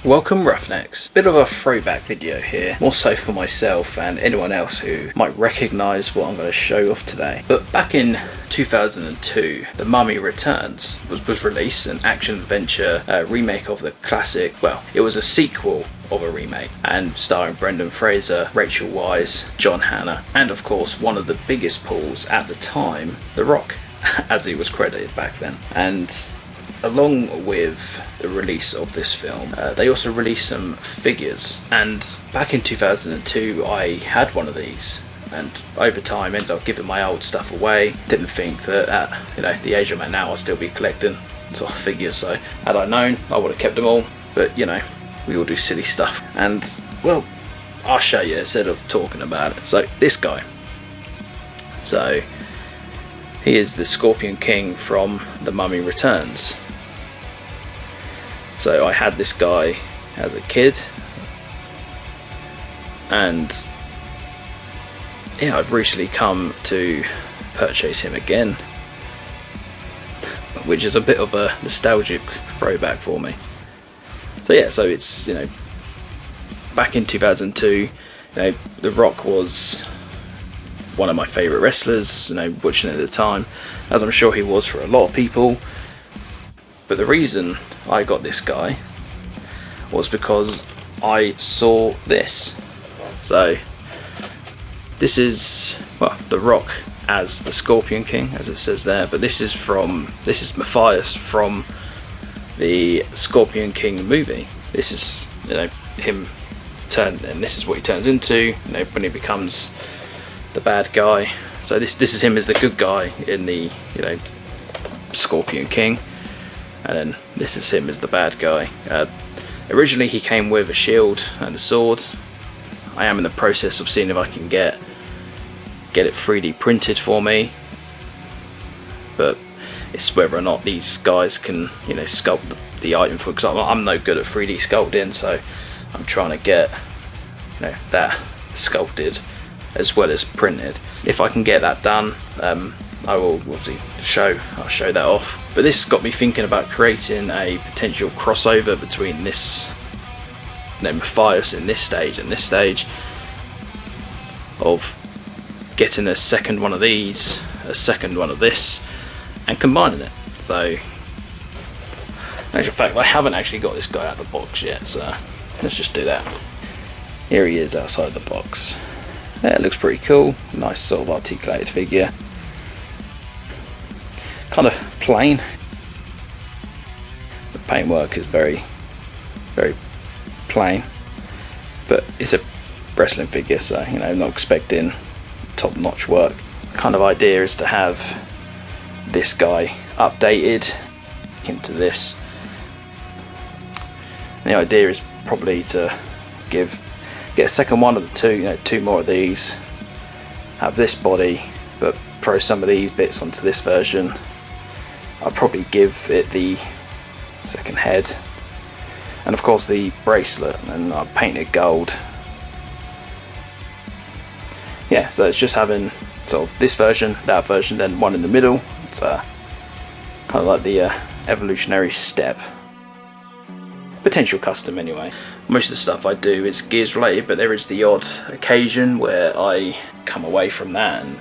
Welcome Roughnecks. Bit of a throwback video here, more so for myself and anyone else who might recognise what I'm going to show off today. But back in 2002, The Mummy Returns was released, an action-adventure remake of the classic. Well, it was a sequel of a remake, and starring Brendan Fraser, Rachel Weisz, John Hannah, and of course one of the biggest pulls at the time, The Rock, as he was credited back then. And along with the release of this film, they also released some figures, and back in 2002 I had one of these, and over time ended up giving my old stuff away. Didn't think that at the age I'm at now I'd still be collecting sort of figures, so had I known I would have kept them all, but we all do silly stuff, and well, I'll show you instead of talking about it. So this guy, so he is the Scorpion King from The Mummy Returns. So I had this guy as a kid, and yeah, I've recently come to purchase him again, which is a bit of a nostalgic throwback for me. So yeah, so it's back in 2002, The Rock was one of my favourite wrestlers, watching it at the time, as I'm sure he was for a lot of people. But the reason I got this guy was because I saw this. So this is, well, The Rock as the Scorpion King, as it says there, but this is Mathayus from the Scorpion King movie. This is him and this is what he turns into when he becomes the bad guy. So this is him as the good guy in the Scorpion King, and then this is him as the bad guy. Originally he came with a shield and a sword. I am in the process of seeing if I can get it 3D printed for me, but it's whether or not these guys can sculpt the item for, because I'm no good at 3D sculpting, so I'm trying to get that sculpted as well as printed. If I can get that done, I will obviously I'll show that off. But this got me thinking about creating a potential crossover between this Mathayus in this stage and this stage, of getting a second one of these, a second one of this, and combining it. So in actual fact, I haven't actually got this guy out of the box yet, so let's just do that. Here he is outside the box. Yeah, it looks pretty cool. Nice sort of articulated figure. Kind of plain. The paintwork is very, very plain, but it's a wrestling figure, so I'm not expecting top-notch work. Kind of idea is to have this guy updated into this. The idea is probably to get a second one of the two, two more of these, have this body, but throw some of these bits onto this version. I'll probably give it the second head, and of course the bracelet, and I'll paint it gold. Yeah, so it's just having sort of this version, that version, then one in the middle. It's kind of like the evolutionary step. Potential custom anyway. Most of the stuff I do is Gears related, but there is the odd occasion where I come away from that and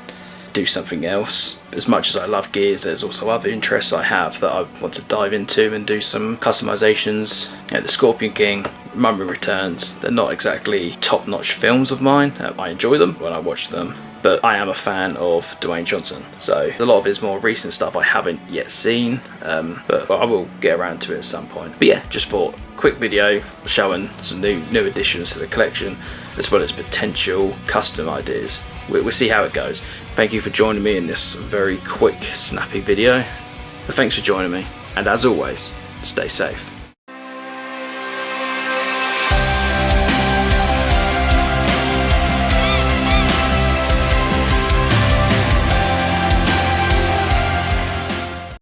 do something else. As much as I love Gears, there's also other interests I have that I want to dive into and do some customizations. The Scorpion King, Mummy Returns, they're not exactly top-notch films of mine. I enjoy them when I watch them, but I am a fan of Dwayne Johnson, so a lot of his more recent stuff I haven't yet seen, but I will get around to it at some point. But yeah, just for a quick video showing some new additions to the collection, as well as potential custom ideas. We'll see how it goes. Thank you for joining me in this very quick, snappy video. But thanks for joining me, and as always, stay safe.